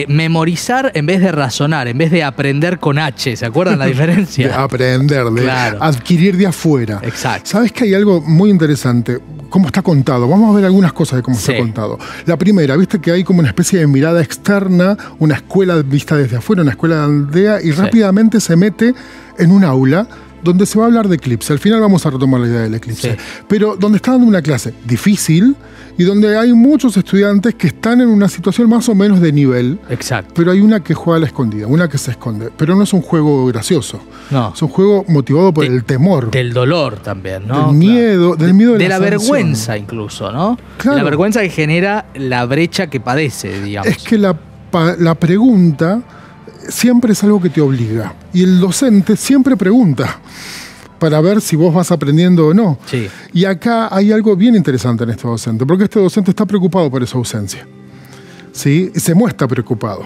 memorizar en vez de razonar, en vez de aprender con H? ¿Se acuerdan la diferencia? De aprender, de adquirir de afuera. Exacto. ¿Sabes que hay algo muy interesante? ¿Cómo está contado? Vamos a ver algunas cosas de cómo está contado. La primera, viste que hay como una especie de mirada externa, una escuela vista desde afuera, una escuela de aldea, y rápidamente se mete en un aula donde se va a hablar de eclipse. Al final vamos a retomar la idea del eclipse. Pero donde está dando una clase difícil y donde hay muchos estudiantes que están en una situación más o menos de nivel. Exacto. Pero hay una que juega a la escondida, una que se esconde. Pero no es un juego gracioso. No. Es un juego motivado por el temor. Del dolor también, ¿no? Del miedo, de la vergüenza incluso, ¿no? Claro. De la vergüenza que genera la brecha que padece, digamos. Es que la pregunta siempre es algo que te obliga. Y el docente siempre pregunta para ver si vos vas aprendiendo o no. Sí. Y acá hay algo bien interesante en este docente, porque este docente está preocupado por esa ausencia. ¿Sí? Se muestra preocupado.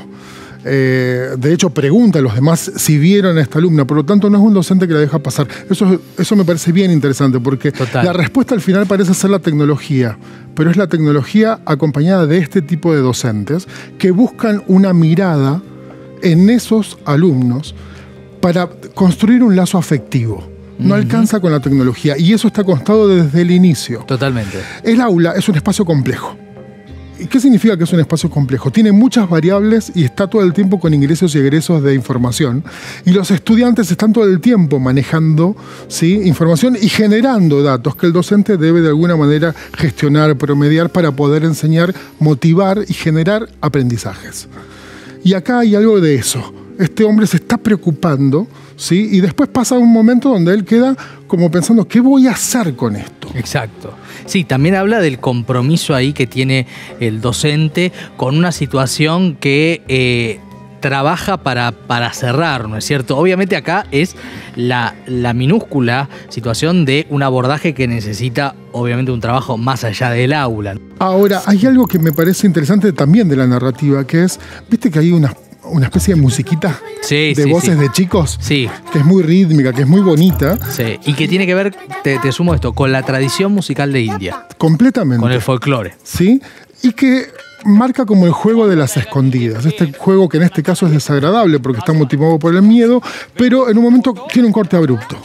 De hecho, pregunta a los demás si vieron a esta alumna. Por lo tanto, no es un docente que la deja pasar. Eso me parece bien interesante, porque la respuesta al final parece ser la tecnología, pero es la tecnología acompañada de este tipo de docentes que buscan una mirada en esos alumnos para construir un lazo afectivo. No alcanza con la tecnología, y eso está constado desde el inicio. Totalmente. El aula es un espacio complejo. ¿Y qué significa que es un espacio complejo? Tiene muchas variables y está todo el tiempo con ingresos y egresos de información. Y los estudiantes están todo el tiempo manejando, ¿sí?, información y generando datos que el docente debe de alguna manera gestionar, promediar para poder enseñar, motivar y generar aprendizajes. Y acá hay algo de eso. Este hombre se está preocupando, ¿sí? Y después pasa un momento donde él queda como pensando, ¿qué voy a hacer con esto? Exacto. Sí, también habla del compromiso ahí que tiene el docente con una situación que trabaja para cerrar, ¿no es cierto? Obviamente acá es la minúscula situación de un abordaje que necesita, obviamente, un trabajo más allá del aula. Ahora, hay algo que me parece interesante también de la narrativa, que es, ¿viste que hay una especie de musiquita de voces de chicos? Sí. Que es muy rítmica, que es muy bonita. Sí, y que tiene que ver, te sumo esto, con la tradición musical de India. Completamente. Con el folclore. Sí, y que marca como el juego de las escondidas. Este juego que en este caso es desagradable porque está motivado por el miedo, pero en un momento tiene un corte abrupto.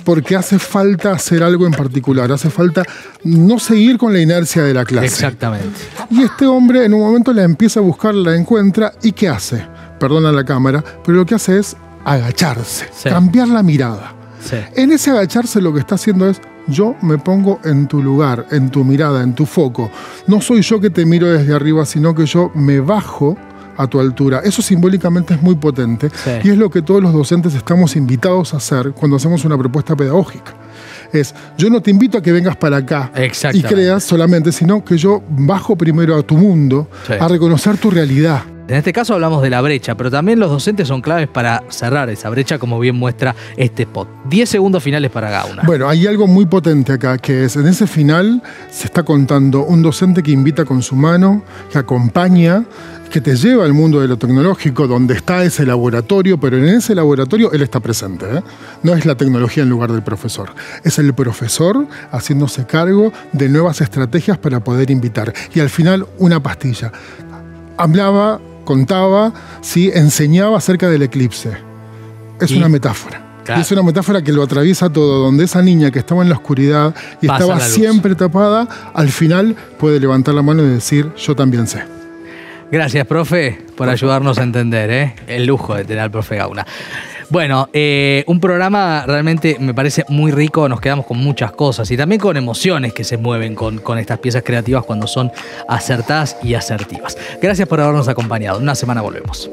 Porque hace falta hacer algo en particular, hace falta no seguir con la inercia de la clase. Exactamente. Y este hombre en un momento la empieza a buscar, la encuentra, ¿y qué hace? Perdona la cámara, pero lo que hace es agacharse, cambiar la mirada. Sí. En ese agacharse lo que está haciendo es, yo me pongo en tu lugar, en tu mirada, en tu foco. No soy yo que te miro desde arriba, sino que yo me bajo a tu altura. Eso simbólicamente es muy potente, y es lo que todos los docentes estamos invitados a hacer cuando hacemos una propuesta pedagógica. Es, yo no te invito a que vengas para acá y creas solamente, sino que yo bajo primero a tu mundo, a reconocer tu realidad. En este caso hablamos de la brecha, pero también los docentes son claves para cerrar esa brecha, como bien muestra este spot. 10 segundos finales para Gauna. Bueno, hay algo muy potente acá, que es, en ese final se está contando un docente que invita con su mano, que acompaña, que te lleva al mundo de lo tecnológico, donde está ese laboratorio, pero en ese laboratorio él está presente, ¿eh? No es la tecnología en lugar del profesor. Es el profesor haciéndose cargo de nuevas estrategias para poder invitar. Y al final, una pastilla. Hablaba, contaba, ¿sí?, enseñaba acerca del eclipse. Es una metáfora. Claro. Es una metáfora que lo atraviesa todo, donde esa niña que estaba en la oscuridad y estaba siempre tapada, al final puede levantar la mano y decir, yo también sé. Gracias, profe, por ayudarnos a entender, ¿eh? El lujo de tener al profe Gauna. Bueno, un programa realmente me parece muy rico, nos quedamos con muchas cosas y también con emociones que se mueven con estas piezas creativas cuando son acertadas y asertivas. Gracias por habernos acompañado. En una semana volvemos.